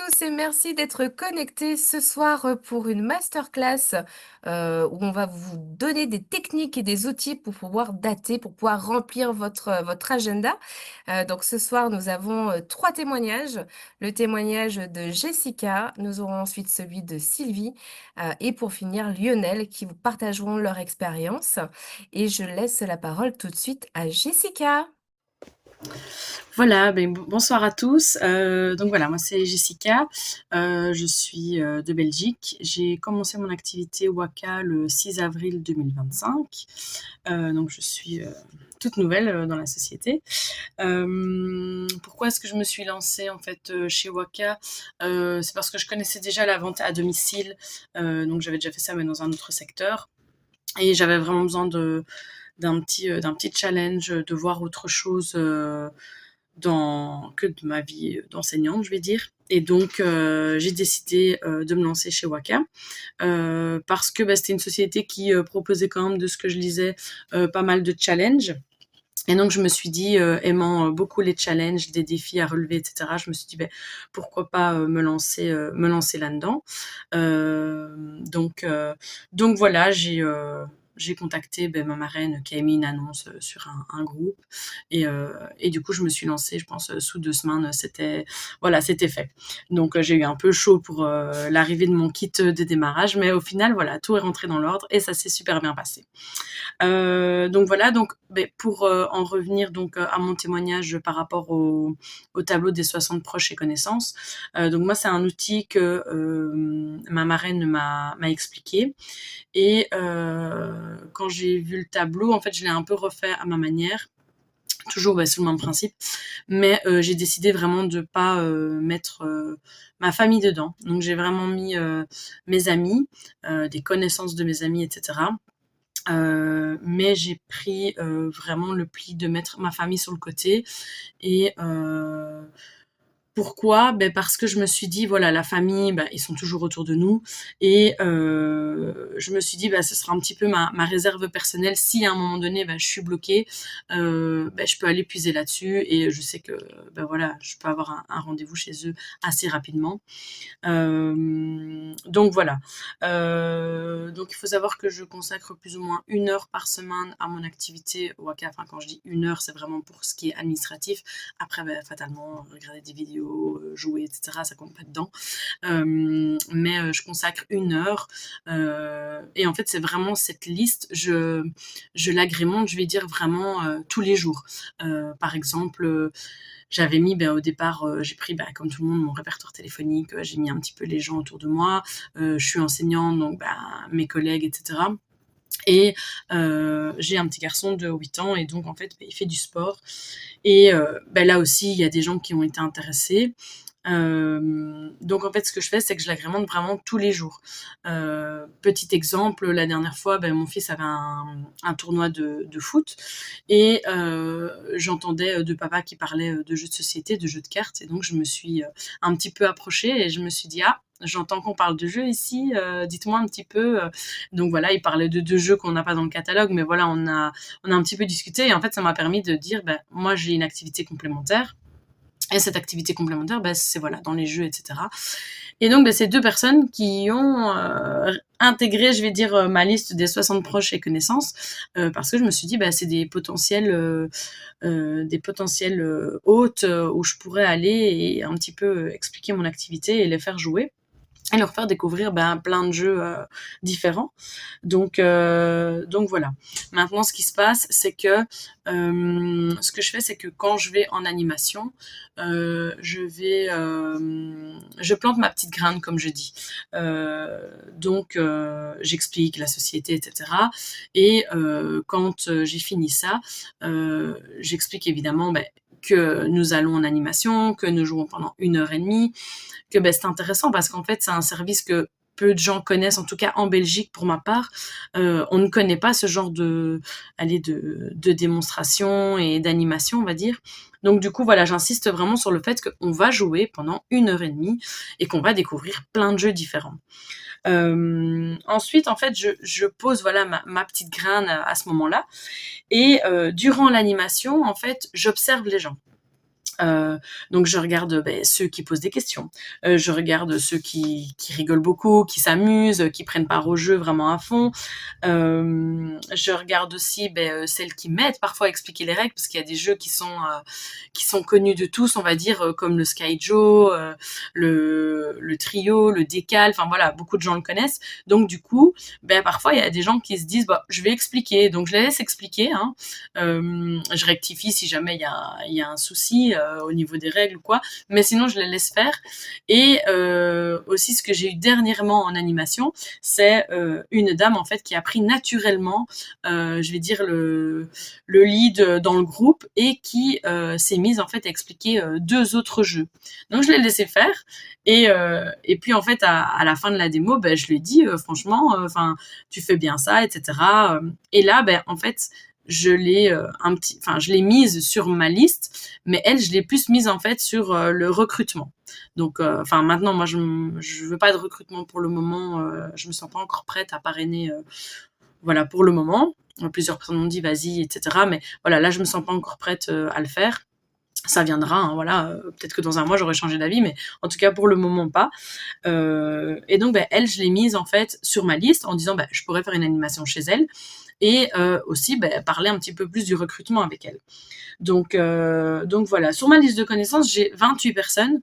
tous et merci d'être connectés ce soir pour une masterclass où on va vous donner des techniques et des outils pour pouvoir dater, pour pouvoir remplir votre agenda. Donc ce soir, nous avons trois témoignages. Le témoignage de Jessica, nous aurons ensuite celui de Sylvie et pour finir Lionel qui vous partageront leur expérience. Et je laisse la parole tout de suite à Jessica. Voilà, bonsoir à tous. Donc voilà, moi c'est Jessica, je suis de Belgique. J'ai commencé mon activité Waka le 6 avril 2025. Donc je suis toute nouvelle dans la société. Pourquoi est-ce que je me suis lancée en fait chez Waka? C'est parce que je connaissais déjà la vente à domicile, donc j'avais déjà fait ça mais dans un autre secteur. Et j'avais vraiment besoin d'un petit challenge, de voir autre chose que de ma vie d'enseignante, je vais dire. Et donc, j'ai décidé de me lancer chez Waka parce que c'était une société qui proposait quand même, de ce que je lisais, pas mal de challenges. Et donc, je me suis dit, aimant beaucoup les challenges, des défis à relever, etc., je me suis dit, pourquoi pas me lancer là-dedans. Donc voilà, j'ai contacté ma marraine qui a mis une annonce sur un groupe. Et du coup, je me suis lancée, je pense, sous 2 semaines, c'était fait. Donc, j'ai eu un peu chaud pour l'arrivée de mon kit de démarrage, mais au final, voilà, tout est rentré dans l'ordre et ça s'est super bien passé. Donc voilà, donc pour en revenir donc à mon témoignage par rapport au tableau des 60 proches et connaissances. Donc moi, c'est un outil que ma marraine m'a expliqué. Et quand j'ai vu le tableau, en fait, je l'ai un peu refait à ma manière, toujours sous le même principe, mais j'ai décidé vraiment de pas mettre ma famille dedans. Donc j'ai vraiment mis mes amis, des connaissances de mes amis, etc. Mais j'ai pris vraiment le pli de mettre ma famille sur le côté. Et pourquoi? Parce que je me suis dit, voilà, la famille, ils sont toujours autour de nous. Et je me suis dit, ce sera un petit peu ma réserve personnelle. Si à un moment donné, je suis bloquée, je peux aller puiser là-dessus. Et je sais que, voilà, je peux avoir un rendez-vous chez eux assez rapidement. Donc voilà. Donc il faut savoir que je consacre plus ou moins 1 heure par semaine à mon activité Waka. Enfin, quand je dis 1 heure, c'est vraiment pour ce qui est administratif. Après, fatalement, regarder des vidéos, jouer, etc., ça compte pas dedans. Mais je consacre 1 heure. Et en fait, c'est vraiment cette liste, je l'agrémente, je vais dire vraiment tous les jours. Par exemple, j'avais mis, au départ, j'ai pris, comme tout le monde, mon répertoire téléphonique, j'ai mis un petit peu les gens autour de moi. Je suis enseignante, donc mes collègues, etc. Et j'ai un petit garçon de 8 ans, et donc en fait, il fait du sport. Et là aussi, il y a des gens qui ont été intéressés. Donc en fait, ce que je fais, c'est que je l'agrémente vraiment tous les jours. Petit exemple, la dernière fois, mon fils avait un tournoi de foot. Et j'entendais de papa qui parlait de jeux de société, de jeux de cartes. Et donc je me suis un petit peu approchée et je me suis dit, ah, j'entends qu'on parle de jeux ici, dites-moi un petit peu. Donc voilà, il parlait de 2 jeux qu'on n'a pas dans le catalogue, mais voilà, on a un petit peu discuté. Et en fait, ça m'a permis de dire, moi j'ai une activité complémentaire. Et cette activité complémentaire, c'est voilà, dans les jeux, etc. Et donc, c'est 2 personnes qui ont intégré, je vais dire, ma liste des 60 proches et connaissances, parce que je me suis dit, c'est des potentiels hôtes où je pourrais aller et un petit peu expliquer mon activité et les faire jouer et leur faire découvrir plein de jeux différents. Donc voilà. Maintenant, ce qui se passe, c'est que ce que je fais, c'est que quand je vais en animation, je plante ma petite graine, comme je dis. Donc j'explique la société, etc. Et quand j'ai fini ça, j'explique évidemment que nous allons en animation, que nous jouons pendant 1 heure et demie, que c'est intéressant parce qu'en fait, c'est un service que peu de gens connaissent, en tout cas en Belgique pour ma part. On ne connaît pas ce genre de démonstration et d'animation, on va dire. Donc du coup, voilà, j'insiste vraiment sur le fait qu'on va jouer pendant 1 heure et demie et qu'on va découvrir plein de jeux différents. Ensuite, en fait, je pose voilà ma petite graine à ce moment-là. Et durant l'animation, en fait, j'observe les gens. Heu, donc je regarde, ceux qui posent des questions, je regarde ceux qui rigolent beaucoup, qui s'amusent, qui prennent part au jeu vraiment à fond. Je regarde aussi, celles qui m'aident parfois à expliquer les règles, parce qu'il y a des jeux qui sont connus de tous, on va dire, comme le Skyjo, le Trio, le Décal, enfin voilà, beaucoup de gens le connaissent. Donc du coup, parfois il y a des gens qui se disent: «Bah, je vais expliquer», donc je les laisse expliquer, hein. Je rectifie si jamais il y a un souci au niveau des règles ou quoi, mais sinon je les laisse faire. Et aussi ce que j'ai eu dernièrement en animation, c'est une dame en fait qui a pris naturellement, je vais dire le lead dans le groupe et qui s'est mise en fait à expliquer deux autres jeux. Donc je l'ai laissé faire et puis en fait à la fin de la démo, je lui ai dit franchement, enfin tu fais bien ça, etc. Et là, en fait, je l'ai mise sur ma liste, mais elle, je l'ai plus mise en fait sur le recrutement. Donc, enfin maintenant, moi, je veux pas de recrutement pour le moment. Je me sens pas encore prête à parrainer, voilà, pour le moment. Plusieurs personnes m'ont dit vas-y, etc. Mais voilà, là, je me sens pas encore prête à le faire. Ça viendra, hein, voilà. Peut-être que dans un mois, j'aurai changé d'avis, mais en tout cas, pour le moment, pas. Et donc, elle, je l'ai mise en fait sur ma liste en disant, je pourrais faire une animation chez elle et aussi parler un petit peu plus du recrutement avec elle. Donc voilà, sur ma liste de connaissances, j'ai 28 personnes.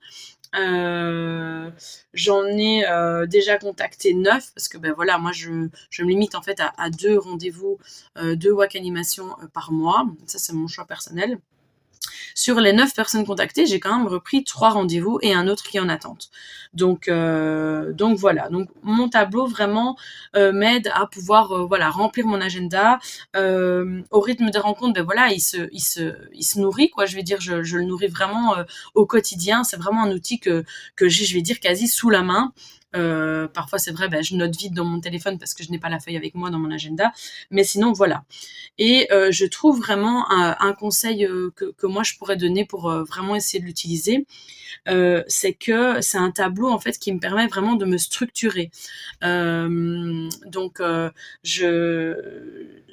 J'en ai déjà contacté 9 parce que voilà, moi je me limite en fait à 2 rendez-vous, 2 WAC animations par mois. Ça, c'est mon choix personnel. Sur les 9 personnes contactées, j'ai quand même repris 3 rendez-vous et un autre qui est en attente. Donc voilà. Donc mon tableau vraiment m'aide à pouvoir voilà, remplir mon agenda. Au rythme des rencontres, voilà, il se nourrit, quoi. Je vais dire, je le nourris vraiment au quotidien. C'est vraiment un outil que j'ai, je vais dire, quasi sous la main. Parfois, c'est vrai, je note vite dans mon téléphone parce que je n'ai pas la feuille avec moi dans mon agenda. Mais sinon, voilà. Et je trouve vraiment un conseil que moi je pourrais donner pour vraiment essayer de l'utiliser, c'est que c'est un tableau en fait qui me permet vraiment de me structurer. Donc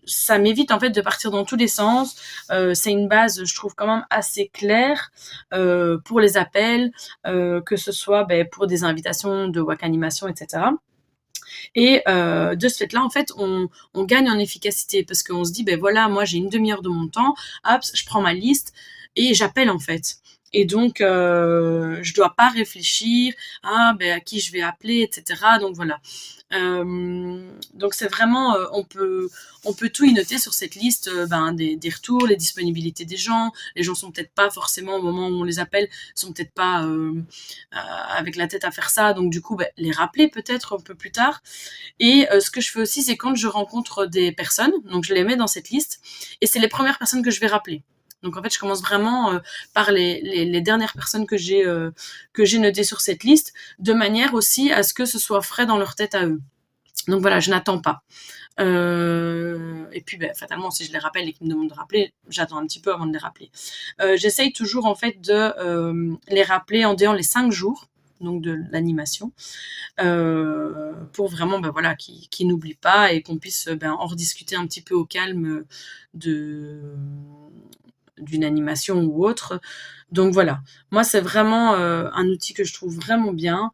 ça m'évite en fait de partir dans tous les sens. C'est une base, je trouve quand même assez claire pour les appels, que ce soit pour des invitations de WAC animation, etc. Et de ce fait-là, en fait, on gagne en efficacité parce qu'on se dit, voilà, moi j'ai une demi-heure de mon temps, hop, je prends ma liste et j'appelle en fait. Et donc, je dois pas réfléchir à qui je vais appeler, etc. Donc voilà. Donc c'est vraiment, on peut tout y noter sur cette liste, des retours, les disponibilités des gens. Les gens sont peut-être pas forcément au moment où on les appelle, sont peut-être pas avec la tête à faire ça. Donc du coup, les rappeler peut-être un peu plus tard. Et ce que je fais aussi, c'est quand je rencontre des personnes, donc je les mets dans cette liste, et c'est les premières personnes que je vais rappeler. Donc en fait, je commence vraiment par les dernières personnes que j'ai notées sur cette liste, de manière aussi à ce que ce soit frais dans leur tête à eux. Donc voilà, je n'attends pas. Et puis fatalement, si je les rappelle et qu'ils me demandent de rappeler, j'attends un petit peu avant de les rappeler. J'essaye toujours en fait de les rappeler en dehors les 5 jours, donc de l'animation, pour vraiment voilà, qu'ils n'oublient pas et qu'on puisse en rediscuter un petit peu au calme d'une animation ou autre. Donc voilà, moi c'est vraiment un outil que je trouve vraiment bien,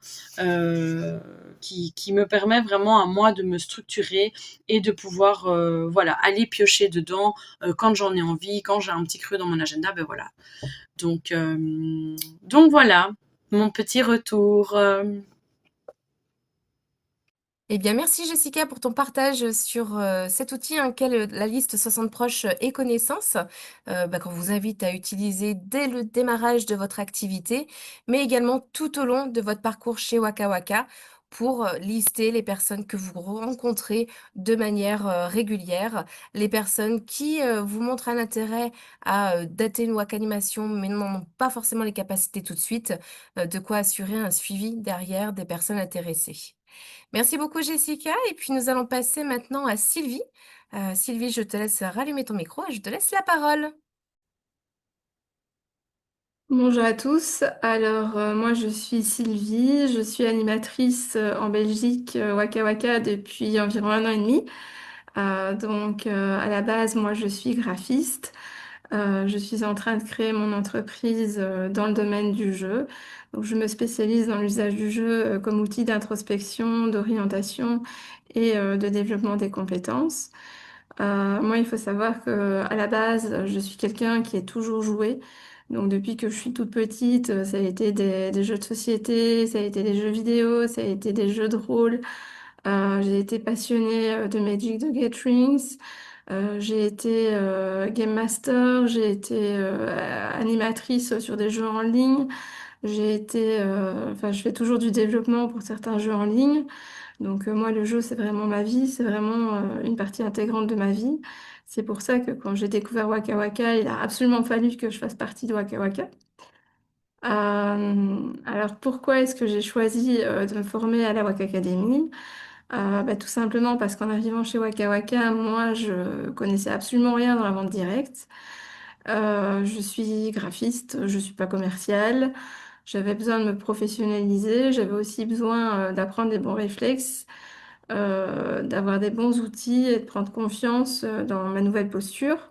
qui me permet vraiment à moi de me structurer et de pouvoir voilà, aller piocher dedans quand j'en ai envie, quand j'ai un petit creux dans mon agenda, voilà. Donc voilà, mon petit retour. Eh bien, merci Jessica pour ton partage sur cet outil, hein, qu'est la liste 60 proches et connaissances, qu'on vous invite à utiliser dès le démarrage de votre activité, mais également tout au long de votre parcours chez Waka Waka pour lister les personnes que vous rencontrez de manière régulière, les personnes qui vous montrent un intérêt à dater une Waka animation, mais n'en ont pas forcément les capacités tout de suite, de quoi assurer un suivi derrière des personnes intéressées. Merci beaucoup Jessica et puis nous allons passer maintenant à Sylvie. Sylvie, je te laisse rallumer ton micro et je te laisse la parole. Bonjour à tous. Alors, moi, je suis Sylvie. Je suis animatrice en Belgique, Waka Waka, depuis environ un an et demi. À la base, moi, je suis graphiste. Je suis en train de créer mon entreprise dans le domaine du jeu. Donc, je me spécialise dans l'usage du jeu comme outil d'introspection, d'orientation et de développement des compétences. Moi, il faut savoir que à la base, je suis quelqu'un qui est toujours joué. Donc, depuis que je suis toute petite, ça a été des jeux de société, ça a été des jeux vidéo, ça a été des jeux de rôle. J'ai été passionnée de Magic the Gathering. J'ai été Game Master, j'ai été animatrice sur des jeux en ligne. Enfin, je fais toujours du développement pour certains jeux en ligne. Donc moi, le jeu, c'est vraiment ma vie, c'est vraiment une partie intégrante de ma vie. C'est pour ça que quand j'ai découvert Waka Waka, il a absolument fallu que je fasse partie de Waka Waka. Alors pourquoi est-ce que j'ai choisi de me former à la Waka Academy? Bah, tout simplement parce qu'en arrivant chez Waka Waka, moi, je connaissais absolument rien dans la vente directe. Je suis graphiste, je suis pas commerciale. J'avais besoin de me professionnaliser. J'avais aussi besoin d'apprendre des bons réflexes, d'avoir des bons outils et de prendre confiance dans ma nouvelle posture.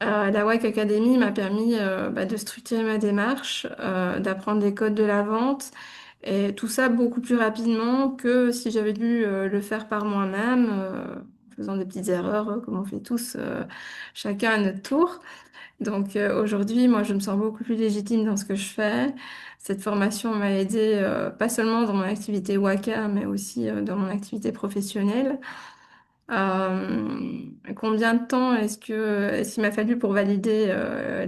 La WAC Academy m'a permis bah, de structurer ma démarche, d'apprendre les codes de la vente et tout ça beaucoup plus rapidement que si j'avais dû le faire par moi-même, en faisant des petites erreurs comme on fait tous, chacun à notre tour. Donc aujourd'hui, moi, je me sens beaucoup plus légitime dans ce que je fais. Cette formation m'a aidée pas seulement dans mon activité WACA, mais aussi dans mon activité professionnelle. Combien de temps est-ce qu'il m'a fallu pour valider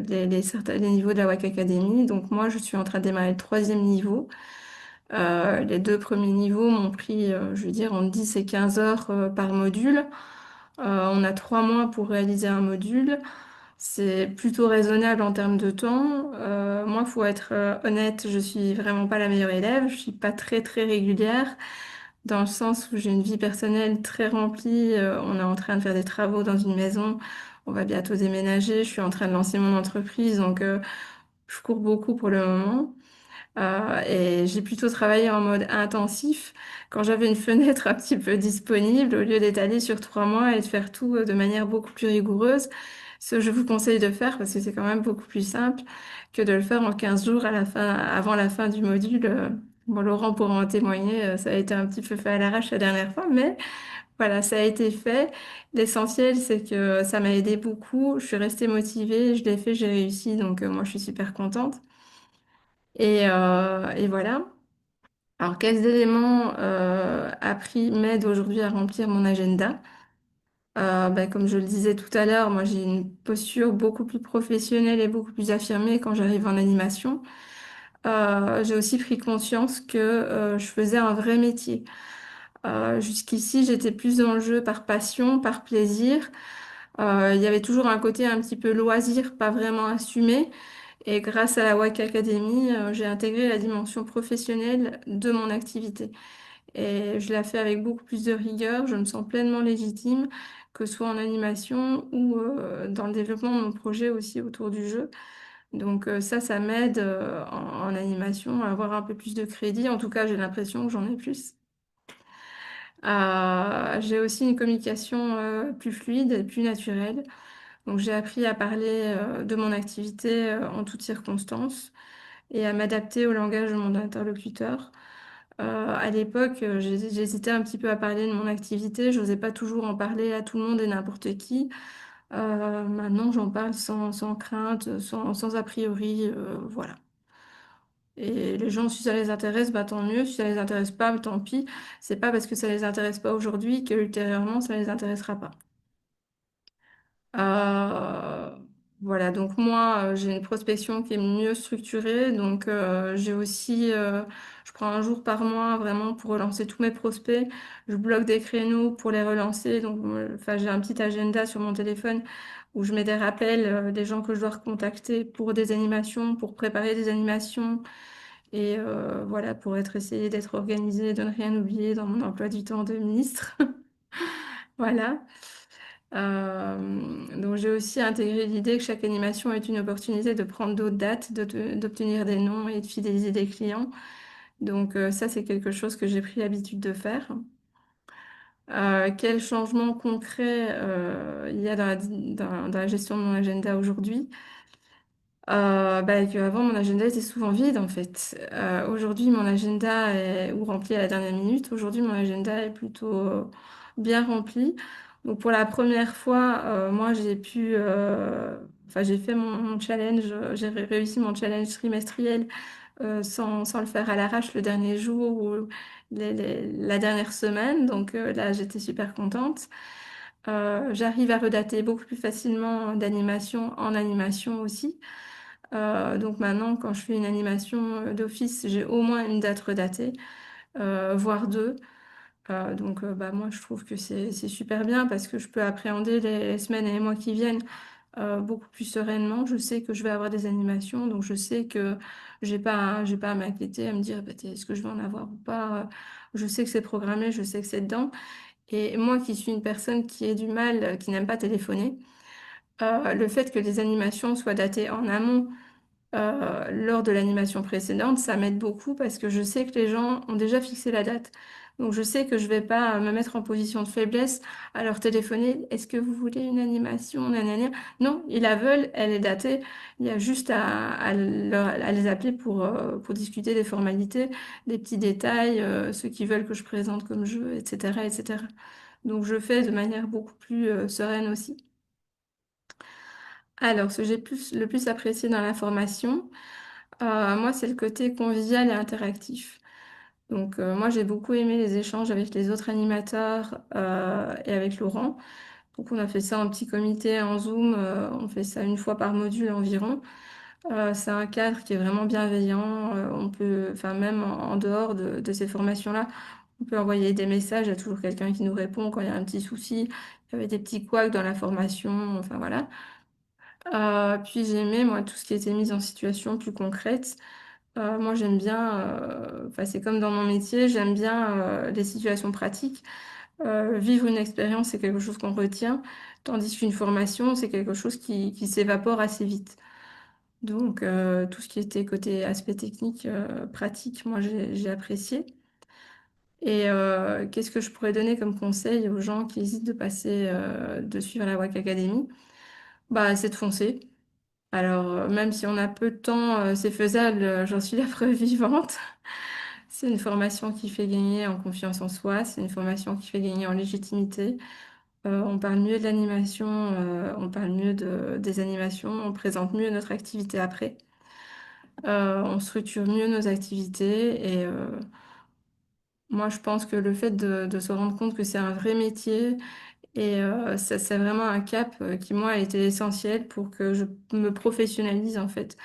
les niveaux de la WAC Academy? Donc moi, je suis en train de démarrer le troisième niveau. Les deux premiers niveaux m'ont pris, je veux dire, en 10 et 15 heures par module. On a 3 mois pour réaliser un module. C'est plutôt raisonnable en termes de temps. Moi, faut être honnête, je suis vraiment pas la meilleure élève. Je suis pas très très régulière dans le sens où j'ai une vie personnelle très remplie. On est en train de faire des travaux dans une maison. On va bientôt déménager. Je suis en train de lancer mon entreprise, donc je cours beaucoup pour le moment. Et j'ai plutôt travaillé en mode intensif quand j'avais une fenêtre un petit peu disponible, au lieu d'étaler sur 3 mois et de faire tout de manière beaucoup plus rigoureuse. Ce que je vous conseille de faire, parce que c'est quand même beaucoup plus simple que de le faire en 15 jours à la fin, avant la fin du module. Bon, Laurent pourra en témoigner, ça a été un petit peu fait à l'arrache la dernière fois, mais voilà, ça a été fait. L'essentiel, c'est que ça m'a aidé beaucoup. Je suis restée motivée, je l'ai fait, j'ai réussi, donc moi, je suis super contente. Et voilà. Alors, quels éléments appris m'aident aujourd'hui à remplir mon agenda? Comme je le disais tout à l'heure, moi j'ai une posture beaucoup plus professionnelle et beaucoup plus affirmée quand j'arrive en animation. J'ai aussi pris conscience que je faisais un vrai métier. Jusqu'ici, j'étais plus dans le jeu par passion, par plaisir. Il y avait toujours un côté un petit peu loisir, pas vraiment assumé. Et grâce à la WAC Academy, j'ai intégré la dimension professionnelle de mon activité. Et je la fais avec beaucoup plus de rigueur. Je me sens pleinement légitime, que ce soit en animation ou dans le développement de mon projet aussi autour du jeu. Donc ça m'aide en animation à avoir un peu plus de crédit. En tout cas, j'ai l'impression que j'en ai plus. J'ai aussi une communication plus fluide et plus naturelle. Donc j'ai appris à parler de mon activité en toutes circonstances et à m'adapter au langage de mon interlocuteur. À l'époque, j'hésitais un petit peu à parler de mon activité. Je n'osais pas toujours en parler à tout le monde et n'importe qui. Maintenant, j'en parle sans crainte, sans a priori. Voilà. Et les gens, si ça les intéresse, bah, tant mieux. Si ça les intéresse pas, bah, tant pis. C'est pas parce que ça les intéresse pas aujourd'hui que ultérieurement, ça les intéressera pas. Euh, voilà, donc moi, j'ai une prospection qui est mieux structurée. Donc, je prends un jour par mois vraiment pour relancer tous mes prospects. Je bloque des créneaux pour les relancer. Donc, enfin, j'ai un petit agenda sur mon téléphone où je mets des rappels des gens que je dois recontacter pour des animations, pour préparer des animations. Et voilà, pour essayer d'être organisée, de ne rien oublier dans mon emploi du temps de ministre. Voilà. Donc j'ai aussi intégré l'idée que chaque animation est une opportunité de prendre d'autres dates, d'obtenir des noms et de fidéliser des clients. Donc ça, c'est quelque chose que j'ai pris l'habitude de faire. Quel changement concret il y a dans la gestion de mon agenda aujourd'hui? Qu'avant, mon agenda était souvent vide en fait. Aujourd'hui, mon agenda est ou rempli à la dernière minute. Aujourd'hui, mon agenda est plutôt bien rempli. Donc, pour la première fois, moi, j'ai fait mon challenge, j'ai réussi mon challenge trimestriel sans le faire à l'arrache le dernier jour ou la dernière semaine. Donc, là, j'étais super contente. J'arrive à redater beaucoup plus facilement d'animation en animation aussi. Donc maintenant, quand je fais une animation d'office, j'ai au moins une date redatée, voire deux. Moi, je trouve que c'est super bien parce que je peux appréhender les semaines et les mois qui viennent beaucoup plus sereinement. Je sais que je vais avoir des animations, donc je sais que j'ai pas à m'inquiéter, à me dire bah, est-ce que je vais en avoir ou pas. Je sais que c'est programmé, je sais que c'est dedans. Et moi qui suis une personne qui a du mal, qui n'aime pas téléphoner, le fait que les animations soient datées en amont lors de l'animation précédente, ça m'aide beaucoup parce que je sais que les gens ont déjà fixé la date. Donc je sais que je vais pas me mettre en position de faiblesse à leur téléphoner. Est-ce que vous voulez une animation? Nanana. Non, ils la veulent, elle est datée. Il y a juste à les appeler pour discuter des formalités, des petits détails, ceux qui veulent que je présente comme jeu, etc., etc. Donc je fais de manière beaucoup plus sereine aussi. Alors, ce que le plus apprécié dans la formation, moi, c'est le côté convivial et interactif. Donc, moi, j'ai beaucoup aimé les échanges avec les autres animateurs et avec Laurent. Donc, on a fait ça en petit comité, en Zoom. On fait ça une fois par module environ. C'est un cadre qui est vraiment bienveillant. On peut, enfin, même en dehors de ces formations-là, on peut envoyer des messages. Il y a toujours quelqu'un qui nous répond quand il y a un petit souci. Il y avait des petits couacs dans la formation. Enfin, voilà. Puis j'ai aimé, moi, tout ce qui était mise en situation plus concrète. Moi, j'aime bien, enfin, c'est comme dans mon métier, j'aime bien les situations pratiques. Vivre une expérience, c'est quelque chose qu'on retient, tandis qu'une formation, c'est quelque chose qui s'évapore assez vite. Donc, tout ce qui était côté aspect technique, pratique, moi, j'ai apprécié. Et qu'est-ce que je pourrais donner comme conseil aux gens qui hésitent de passer, de suivre la WAC Academy? Bah, c'est de foncer. Alors, même si on a peu de temps, c'est faisable, j'en suis la preuve vivante. C'est une formation qui fait gagner en confiance en soi, c'est une formation qui fait gagner en légitimité. On parle mieux de l'animation, on parle mieux des animations, on présente mieux notre activité après. On structure mieux nos activités et moi je pense que le fait de se rendre compte que c'est un vrai métier et ça c'est vraiment un cap qui moi a été essentiel pour que je me professionnalise en fait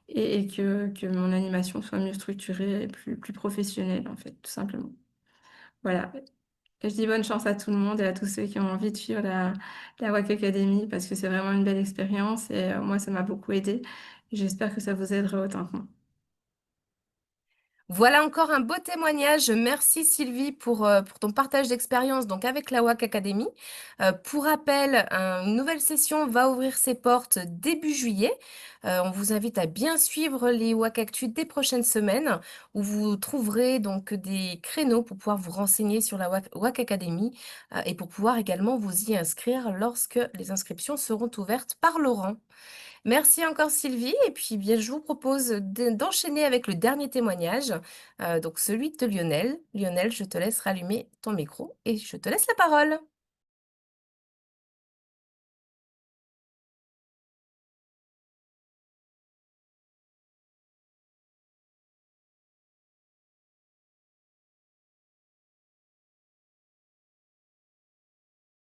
et que mon animation soit mieux structurée et plus professionnelle, en fait, tout simplement. Voilà. Et je dis bonne chance à tout le monde et à tous ceux qui ont envie de suivre la WAC Academy parce que c'est vraiment une belle expérience et moi, ça m'a beaucoup aidé. J'espère que ça vous aidera autant que moi. Voilà encore un beau témoignage. Merci Sylvie pour ton partage d'expérience donc avec la WAC Academy. Pour rappel, une nouvelle session va ouvrir ses portes début juillet. On vous invite à bien suivre les WAC Actu des prochaines semaines où vous trouverez donc des créneaux pour pouvoir vous renseigner sur la WAC Academy et pour pouvoir également vous y inscrire lorsque les inscriptions seront ouvertes par Laurent. Merci encore Sylvie. Et puis bien, je vous propose d'enchaîner avec le dernier témoignage, donc celui de Lionel. Lionel, je te laisse rallumer ton micro et je te laisse la parole.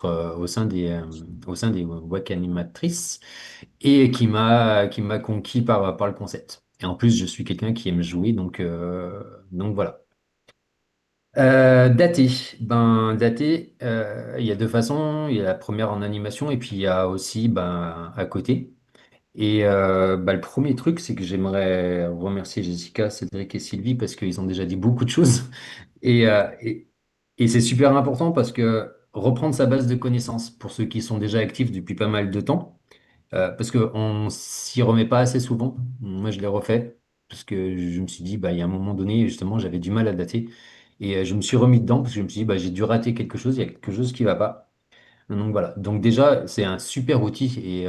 Au sein des WAC animatrices et qui m'a conquis par le concept. Et en plus, je suis quelqu'un qui aime jouer, donc voilà. Daté. Il y a deux façons. Il y a la première en animation et puis il y a aussi à côté. Et le premier truc, c'est que j'aimerais remercier Jessica, Cédric et Sylvie parce qu'ils ont déjà dit beaucoup de choses. Et, euh, et, et c'est super important parce que reprendre sa base de connaissances pour ceux qui sont déjà actifs depuis pas mal de temps, parce qu'on s'y remet pas assez souvent. Moi, je l'ai refait parce que je me suis dit, il y a un moment donné, justement, j'avais du mal à dater. Et je me suis remis dedans parce que je me suis dit, bah, j'ai dû rater quelque chose, il y a quelque chose qui va pas. Donc voilà. Donc déjà, c'est un super outil et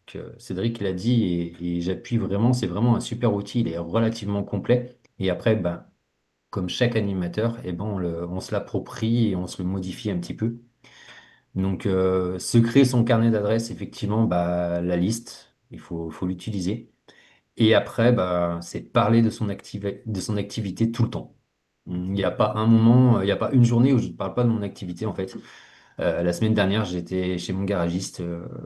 que Cédric l'a dit et j'appuie vraiment, c'est vraiment un super outil. Il est relativement complet. Et après, ben, comme chaque animateur, eh ben, on se l'approprie et on se le modifie un petit peu. Donc, se créer son carnet d'adresses, effectivement, bah, la liste, faut l'utiliser. Et après, bah, c'est parler de son activité tout le temps. Il n'y a pas un moment, il n'y a pas une journée où je ne parle pas de mon activité, en fait. La semaine dernière, j'étais chez mon garagiste,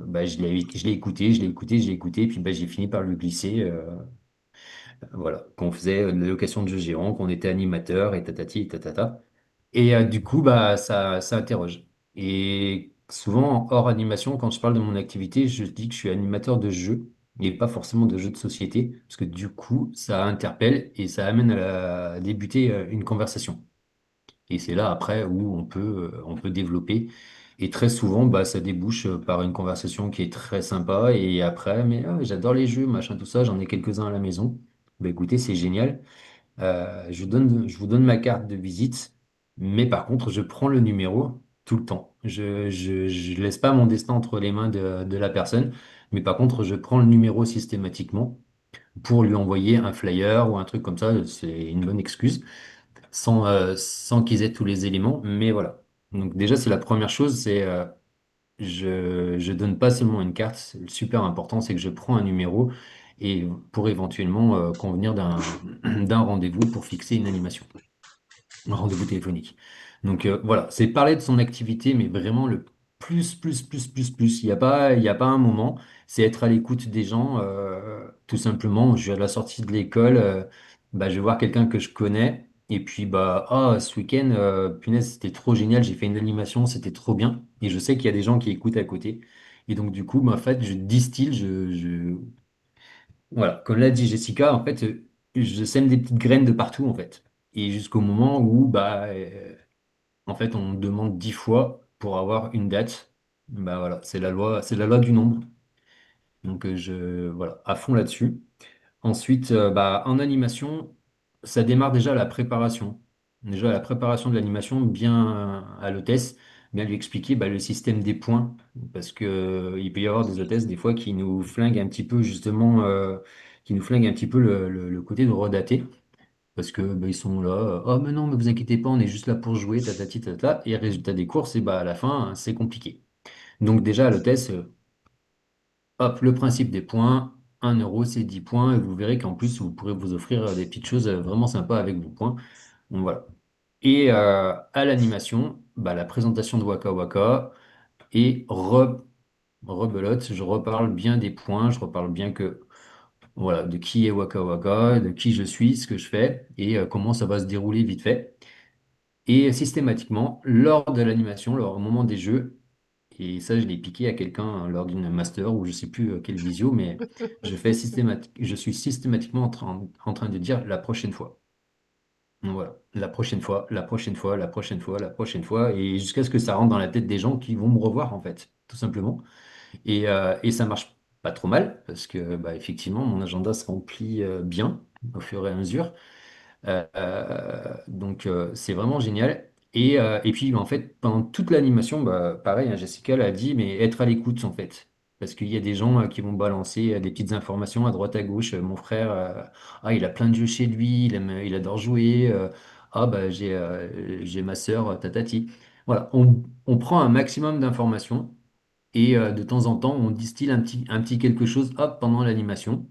bah, je l'ai écouté, je l'ai écouté, je l'ai écouté, et puis bah, j'ai fini par lui glisser, voilà, qu'on faisait de la location de jeux géants, qu'on était animateur, et tatati, et tatata. Et du coup, bah, ça interroge. Et souvent, hors animation, quand je parle de mon activité, je dis que je suis animateur de jeux et pas forcément de jeux de société, parce que du coup, ça interpelle et ça amène à débuter une conversation. Et c'est là après où on peut développer. Et très souvent, bah, ça débouche par une conversation qui est très sympa. Et après, mais ah, j'adore les jeux, machin, tout ça, j'en ai quelques-uns à la maison. Bah, écoutez, c'est génial. Je vous donne ma carte de visite, mais par contre, je prends le numéro tout le temps. Je laisse pas mon destin entre les mains de la personne, mais par contre, je prends le numéro systématiquement pour lui envoyer un flyer ou un truc comme ça. C'est une bonne excuse, sans qu'ils aient tous les éléments, mais voilà. Donc déjà, c'est la première chose, c'est je donne pas seulement une carte. Le super important, c'est que je prends un numéro et pour éventuellement convenir d'un rendez-vous pour fixer une animation, un rendez-vous téléphonique. Donc voilà, c'est parler de son activité, mais vraiment le plus. Il y a pas un moment. C'est être à l'écoute des gens, tout simplement. Je suis à la sortie de l'école, bah, je vais voir quelqu'un que je connais. Et puis, bah, ah, ce week-end, punaise, c'était trop génial. J'ai fait une animation, c'était trop bien. Et je sais qu'il y a des gens qui écoutent à côté. Et donc, du coup, bah, en fait, je distille, voilà, comme l'a dit Jessica, en fait, je sème des petites graines de partout, en fait. Et jusqu'au moment où, bah, en fait, on demande 10 fois pour avoir une date. Bah voilà, c'est la loi du nombre. Donc, voilà, à fond là-dessus. Ensuite, bah, en animation, ça démarre déjà la préparation. Déjà, la préparation de l'animation, bien à l'hôtesse, bien lui expliquer bah, le système des points. Parce que, il peut y avoir des hôtesses, des fois, qui nous flinguent un petit peu, justement, qui nous flinguent un petit peu le côté de redater. Parce que bah, ils sont là, oh mais non, mais vous inquiétez pas, on est juste là pour jouer, tatati, tatata. Et résultat des courses, et bah, à la fin, hein, c'est compliqué. Donc, déjà, à l'hôtesse, hop, le principe des points, 1 euro, c'est 10 points, et vous verrez qu'en plus, vous pourrez vous offrir des petites choses vraiment sympas avec vos points. Donc voilà. Et à l'animation, bah, la présentation de Waka Waka, et rebelote, je reparle bien des points, je reparle bien que, voilà, de qui est Waka Waka, de qui je suis, ce que je fais, et comment ça va se dérouler vite fait. Et systématiquement, lors de l'animation, lors au moment des jeux, et ça, je l'ai piqué à quelqu'un lors d'une master ou je sais plus quelle visio, mais je suis systématiquement en train de dire la prochaine fois. Donc voilà, la prochaine fois, la prochaine fois, la prochaine fois, la prochaine fois, et jusqu'à ce que ça rentre dans la tête des gens qui vont me revoir, en fait, tout simplement. Et ça marche pas trop mal, parce que bah, effectivement, mon agenda se remplit bien au fur et à mesure. Donc c'est vraiment génial. Et puis en fait, pendant toute l'animation, bah, pareil, hein, Jessica l'a dit, mais être à l'écoute en fait. Parce qu'il y a des gens qui vont balancer des petites informations à droite à gauche. Mon frère, ah, il a plein de jeux chez lui, il adore jouer. Ah bah j'ai ma sœur, tatati. Voilà, on prend un maximum d'informations et de temps en temps, on distille un petit quelque chose hop, pendant l'animation.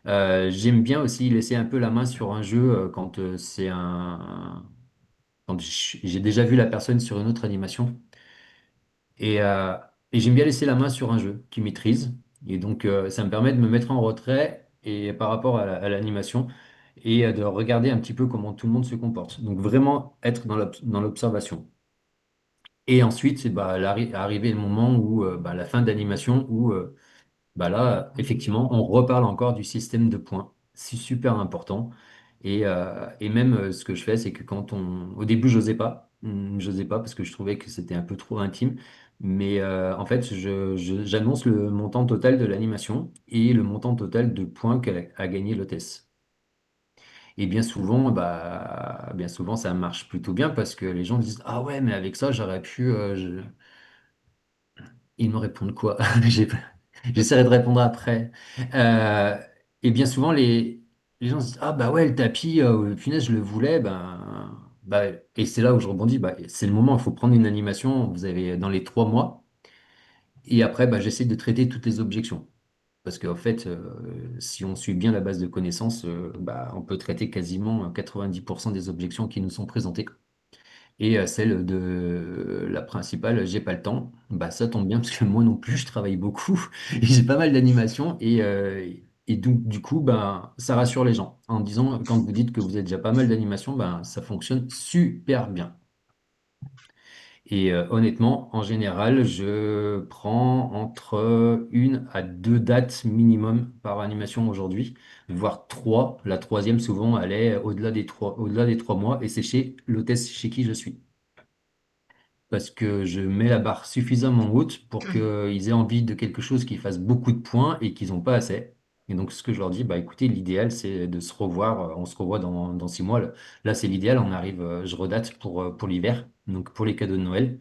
J'aime bien aussi laisser un peu la main sur un jeu quand quand j'ai déjà vu la personne sur une autre animation et, euh, et j'aime bien laisser la main sur un jeu qui maîtrise et donc ça me permet de me mettre en retrait et par rapport à l'animation et de regarder un petit peu comment tout le monde se comporte. Donc vraiment être dans l'observation. Et ensuite, c'est bah, arrivé le moment où bah, la fin d'animation où bah là, effectivement, on reparle encore du système de points. C'est super important. Et même ce que je fais, c'est que au début, j'osais pas parce que je trouvais que c'était un peu trop intime. Mais en fait, j'annonce le montant total de l'animation et le montant total de points qu'elle a gagné l'hôtesse. Et bien souvent, ça marche plutôt bien parce que les gens disent, ah ouais, mais avec ça, j'aurais pu. Ils me répondent quoi? J'ai- J'essaierai de répondre après. Euh, et bien souvent, les gens se disent, ah bah ouais, le tapis, punaise, je le voulais. Et c'est là où je rebondis. C'est le moment, il faut prendre une animation. Vous avez dans les 3 mois. Et après, j'essaie de traiter toutes les objections. Parce qu'en fait, si on suit bien la base de connaissances, on peut traiter quasiment 90% des objections qui nous sont présentées. Et celle de la principale, j'ai pas le temps. Ça tombe bien parce que moi non plus, je travaille beaucoup et j'ai pas mal d'animations. Et donc, du coup, ça rassure les gens en disant, quand vous dites que vous avez déjà pas mal d'animations, ça fonctionne super bien. Et honnêtement, en général, je prends entre 1 à 2 dates minimum par animation aujourd'hui, voire trois. La troisième, souvent, elle est au-delà des 3 mois et c'est chez l'hôtesse chez qui je suis. Parce que je mets la barre suffisamment haute pour qu'ils aient envie de quelque chose qui fasse beaucoup de points et qu'ils n'ont pas assez. Et donc, ce que je leur dis, écoutez, l'idéal, c'est de se revoir. On se revoit dans 6 mois. Là, c'est l'idéal. On arrive, je redate pour l'hiver, donc pour les cadeaux de Noël.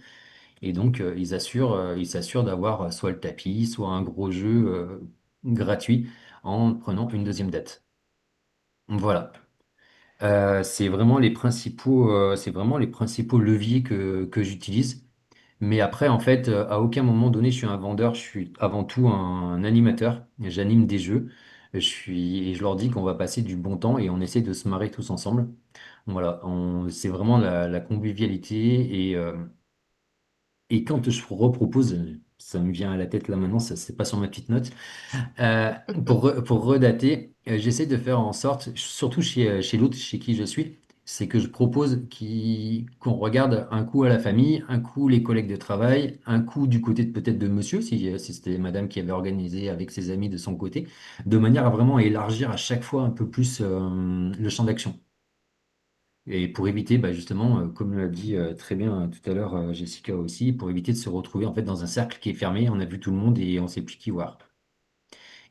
Et donc, ils s'assurent d'avoir soit le tapis, soit un gros jeu gratuit en prenant une deuxième date. Voilà. C'est vraiment les principaux leviers que j'utilise. Mais après, en fait, à aucun moment donné, je suis un vendeur, je suis avant tout un animateur. J'anime des jeux. Et je leur dis qu'on va passer du bon temps et on essaie de se marrer tous ensemble. Voilà, c'est vraiment la convivialité. Et quand je repropose, ça me vient à la tête là maintenant, ça c'est pas sur ma petite note, euh, pour redater, j'essaie de faire en sorte, surtout chez l'autre chez qui je suis, c'est que je propose qu'on regarde un coup à la famille, un coup les collègues de travail, un coup du côté peut-être de monsieur, si c'était madame qui avait organisé avec ses amis de son côté, de manière à vraiment élargir à chaque fois un peu plus le champ d'action. Et pour éviter, justement, comme l'a dit très bien tout à l'heure Jessica aussi, pour éviter de se retrouver en fait dans un cercle qui est fermé, on a vu tout le monde et on ne sait plus qui voir.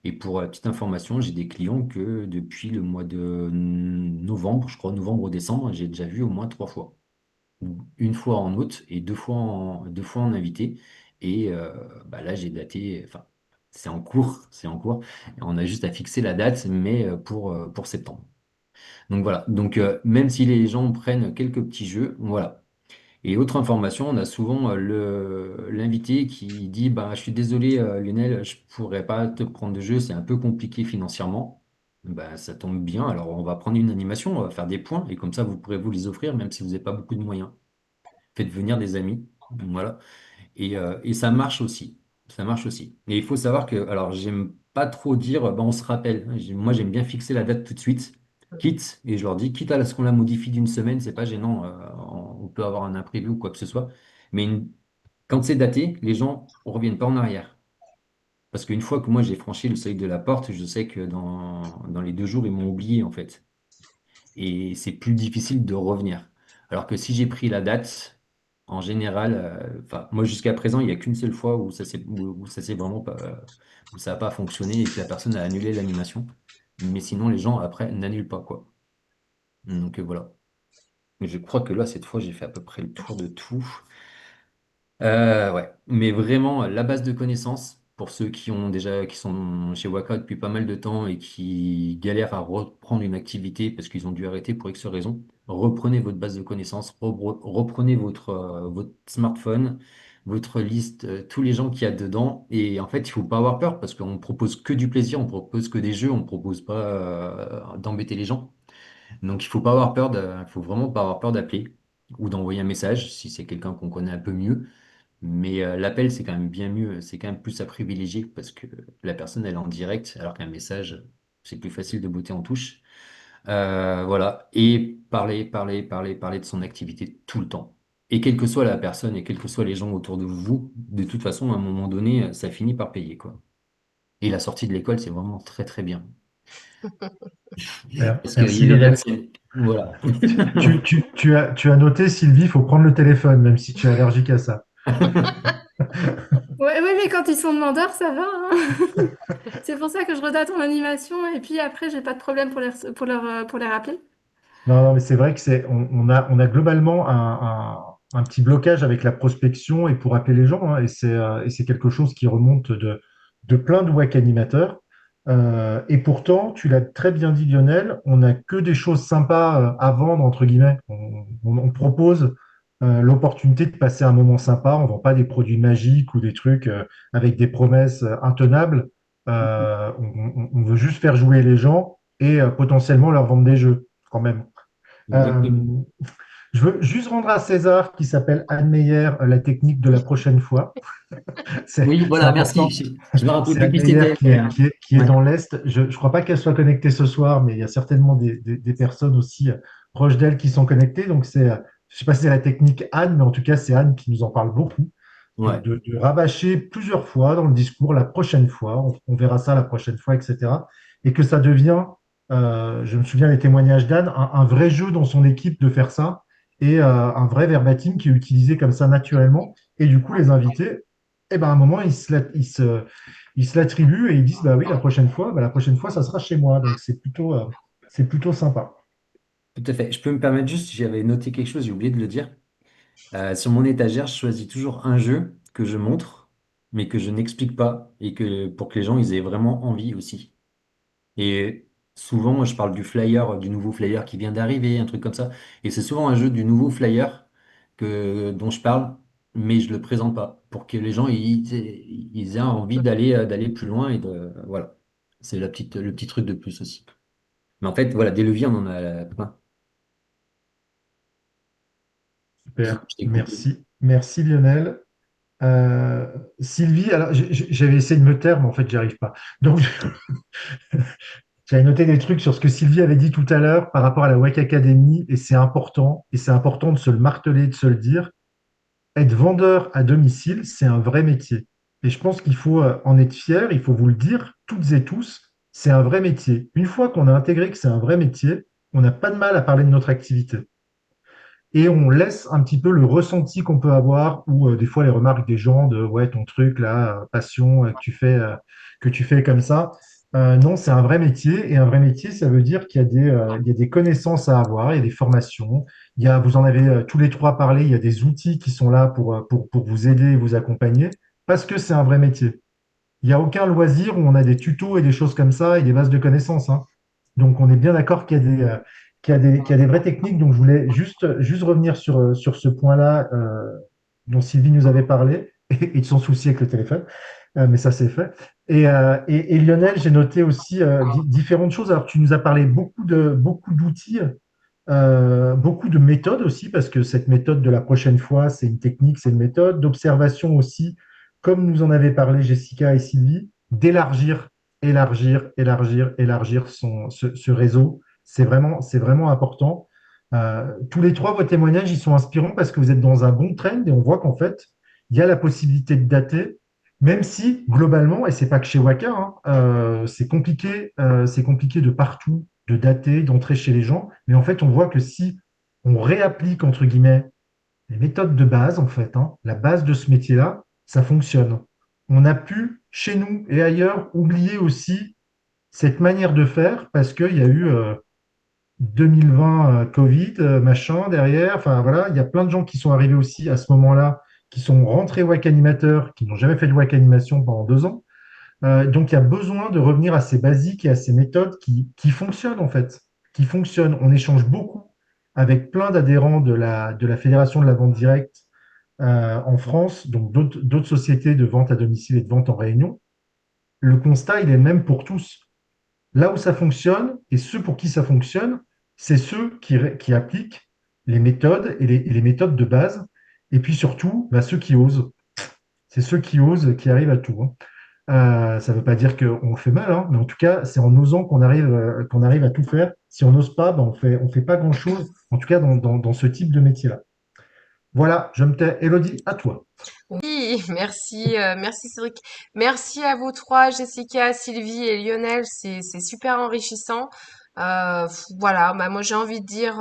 Et pour petite information, j'ai des clients que depuis le mois de novembre, je crois novembre ou décembre, j'ai déjà vu au moins 3 fois. Une fois en août et 2 fois en invité. Et là, j'ai daté, enfin, c'est en cours. Et on a juste à fixer la date, mais pour septembre. Donc voilà. Donc même si les gens prennent quelques petits jeux, voilà. Et autre information, on a souvent l'invité qui dit je suis désolé Lionel, je pourrais pas te prendre de jeu, c'est un peu compliqué financièrement. Ça tombe bien, alors on va prendre une animation, on va faire des points et comme ça vous pourrez vous les offrir même si vous n'avez pas beaucoup de moyens. Faites venir des amis, voilà. Et ça marche aussi. Ça marche aussi. Et il faut savoir que, alors, j'aime pas trop dire, on se rappelle. Moi, j'aime bien fixer la date tout de suite, quitte, et je leur dis, quitte à ce qu'on la modifie d'une semaine, c'est pas gênant. On peut avoir un imprévu ou quoi que ce soit. Mais quand c'est daté, les gens ne reviennent pas en arrière. Parce qu'une fois que moi, j'ai franchi le seuil de la porte, je sais que dans les 2 jours, ils m'ont oublié, en fait et c'est plus difficile de revenir. Alors que si j'ai pris la date, en général, enfin, moi jusqu'à présent, il n'y a qu'une seule fois où ça s'est vraiment pas, où ça n'a pas fonctionné et que la personne a annulé l'animation. Mais sinon, les gens après n'annulent pas, quoi. Donc voilà. Mais je crois que là, cette fois, j'ai fait à peu près le tour de tout. Ouais, mais vraiment la base de connaissances pour ceux qui sont chez Waka depuis pas mal de temps et qui galèrent à reprendre une activité parce qu'ils ont dû arrêter pour X raisons. Reprenez votre base de connaissances, reprenez votre smartphone, votre liste, tous les gens qu'il y a dedans. Et en fait, il faut pas avoir peur parce qu'on propose que du plaisir, on propose que des jeux, on propose pas d'embêter les gens. Donc il faut pas avoir peur il faut vraiment pas avoir peur d'appeler ou d'envoyer un message si c'est quelqu'un qu'on connaît un peu mieux. Mais l'appel, c'est quand même bien mieux, c'est quand même plus à privilégier parce que la personne, elle est en direct, alors qu'un message, c'est plus facile de botter en touche. Voilà. Et parler de son activité tout le temps. Et quelle que soit la personne et quels que soient les gens autour de vous, de toute façon, à un moment donné, ça finit par payer, quoi. Et la sortie de l'école, c'est vraiment très, très bien. Super. Parce qu'il y Merci a les Lionel. vaccins. Voilà. Tu as noté, Sylvie, il faut prendre le téléphone, même si tu es allergique à ça. Ouais, ouais, mais quand ils sont demandeurs, ça va, hein. C'est pour ça que je redate en animation et puis après, j'ai pas de problème pour les rappeler. Non, non, mais c'est vrai que on a globalement un petit blocage avec la prospection et pour appeler les gens, hein, et c'est quelque chose qui remonte de plein de WAC animateurs. Et pourtant, tu l'as très bien dit, Lionel, on n'a que des choses sympas à vendre, entre guillemets. On propose l'opportunité de passer un moment sympa. On vend pas des produits magiques ou des trucs avec des promesses intenables. On veut juste faire jouer les gens et potentiellement leur vendre des jeux quand même. Exactement. Euh, je veux juste rendre à César, qui s'appelle Anne Meyer, la technique de la prochaine fois. Oui, C'est voilà, merci. important. Je me rappelais C'est plus Anne qui Meyer c'était, mais qui est ouais, dans l'Est. Je ne crois pas qu'elle soit connectée ce soir, mais il y a certainement des personnes aussi proches d'elle qui sont connectées. Donc, je ne sais pas si c'est la technique Anne, mais en tout cas, c'est Anne qui nous en parle beaucoup. ouais. De rabâcher plusieurs fois dans le discours la prochaine fois, on verra ça la prochaine fois, etc. Et que ça devient, je me souviens des témoignages d'Anne, un vrai jeu dans son équipe de faire ça et un vrai verbatim qui est utilisé comme ça naturellement. Et du coup, les invités, eh ben, à un moment, ils se l'attribuent et ils disent, bah oui, la prochaine fois, ça sera chez moi. Donc, c'est plutôt sympa. Tout à fait. Je peux me permettre juste, j'avais noté quelque chose, j'ai oublié de le dire. Sur mon étagère, je choisis toujours un jeu que je montre, mais que je n'explique pas, et que pour que les gens ils aient vraiment envie aussi. Et souvent, je parle du flyer, du nouveau flyer qui vient d'arriver, un truc comme ça. Et c'est souvent un jeu du nouveau flyer dont je parle, mais je le présente pas, pour que les gens ils aient envie d'aller plus loin et voilà. C'est le petit truc de plus aussi. Mais en fait, voilà, des leviers, on en a plein. Super. Je t'ai coupé. Merci. Merci Lionel. Euh, Sylvie, alors j'avais essayé de me taire, mais en fait, j'y arrive pas. Donc, j'avais noté des trucs sur ce que Sylvie avait dit tout à l'heure par rapport à la WAC Academy, et c'est important de se le marteler, de se le dire. Être vendeur à domicile, c'est un vrai métier. Et je pense qu'il faut en être fier, il faut vous le dire, toutes et tous, c'est un vrai métier. Une fois qu'on a intégré que c'est un vrai métier, on n'a pas de mal à parler de notre activité et on laisse un petit peu le ressenti qu'on peut avoir ou des fois les remarques des gens de ouais ton truc là passion que tu fais comme ça. Non, c'est un vrai métier et un vrai métier ça veut dire qu'il y a il y a des connaissances à avoir, il y a des formations, vous en avez tous les trois parlé, il y a des outils qui sont là pour vous aider et vous accompagner parce que c'est un vrai métier. Il n'y a aucun loisir où on a des tutos et des choses comme ça et des bases de connaissances, hein. Donc, on est bien d'accord qu'il y a des vraies techniques. Donc, je voulais juste revenir sur ce point-là dont Sylvie nous avait parlé et de son souci avec le téléphone. Mais ça, c'est fait. Et Lionel, j'ai noté aussi différentes choses. Alors, tu nous as parlé beaucoup d'outils, beaucoup de méthodes aussi, parce que cette méthode de la prochaine fois, c'est une technique, c'est une méthode d'observation aussi, comme nous en avait parlé Jessica et Sylvie, d'élargir, élargir ce réseau. C'est vraiment important. Tous les trois, vos témoignages, ils sont inspirants parce que vous êtes dans un bon trend et on voit qu'en fait, il y a la possibilité de dater, même si globalement, et c'est pas que chez Waka, hein, c'est compliqué de partout de dater, d'entrer chez les gens. Mais en fait, on voit que si on réapplique, entre guillemets, les méthodes de base, en fait, hein, la base de ce métier-là, ça fonctionne. On a pu, chez nous et ailleurs, oublier aussi cette manière de faire parce qu'il y a eu 2020 Covid, machin, derrière. Enfin, voilà, il y a plein de gens qui sont arrivés aussi à ce moment-là, qui sont rentrés WAC animateurs, qui n'ont jamais fait de WAC animation pendant 2 ans. Donc, il y a besoin de revenir à ces basiques et à ces méthodes qui fonctionnent, en fait, qui fonctionnent. On échange beaucoup avec plein d'adhérents de la Fédération de la vente directe en France, donc d'autres sociétés de vente à domicile et de vente en réunion. Le constat, il est le même pour tous. Là où ça fonctionne, et ceux pour qui ça fonctionne, c'est ceux qui appliquent les méthodes et les méthodes de base, et puis surtout, bah, ceux qui osent. C'est ceux qui osent qui arrivent à tout, hein. Ça ne veut pas dire qu'on fait mal, hein, mais en tout cas, c'est en osant qu'on arrive à tout faire. Si on n'ose pas, ben on fait pas grand-chose, en tout cas dans ce type de métier-là. Voilà, je me tais. Elodie, à toi. Oui, merci, merci Cédric. Merci à vous trois, Jessica, Sylvie et Lionel. C'est super enrichissant. Voilà, bah moi j'ai envie de dire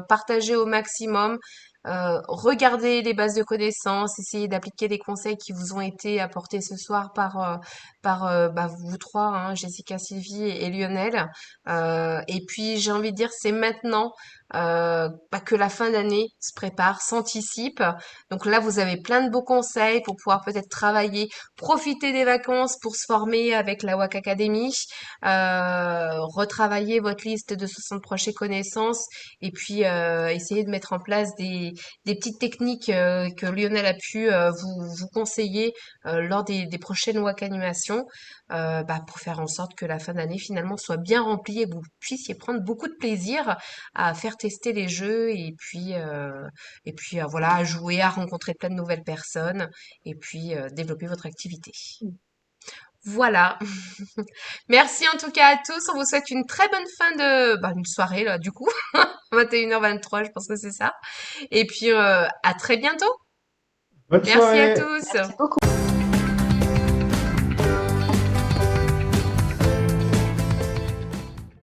partagez au maximum, regardez les bases de connaissances, essayez d'appliquer les conseils qui vous ont été apportés ce soir par par vous trois, hein, Jessica, Sylvie et Lionel. Et puis j'ai envie de dire, c'est maintenant que la fin d'année se prépare, s'anticipe. Donc là, vous avez plein de beaux conseils pour pouvoir peut-être travailler, profiter des vacances pour se former avec la WAC Academy, retravailler votre liste de 60 prochaines connaissances et puis essayer de mettre en place des petites techniques que Lionel a pu vous conseiller lors des prochaines WAC animations pour faire en sorte que la fin d'année finalement soit bien remplie et que vous puissiez prendre beaucoup de plaisir à faire tester les jeux et puis voilà, à jouer, à rencontrer plein de nouvelles personnes et puis développer votre activité. Voilà. Merci en tout cas à tous. On vous souhaite une très bonne fin une soirée là du coup. 21h23, je pense que c'est ça. Et puis à très bientôt. Bonne Merci à soirée! tous. Merci beaucoup.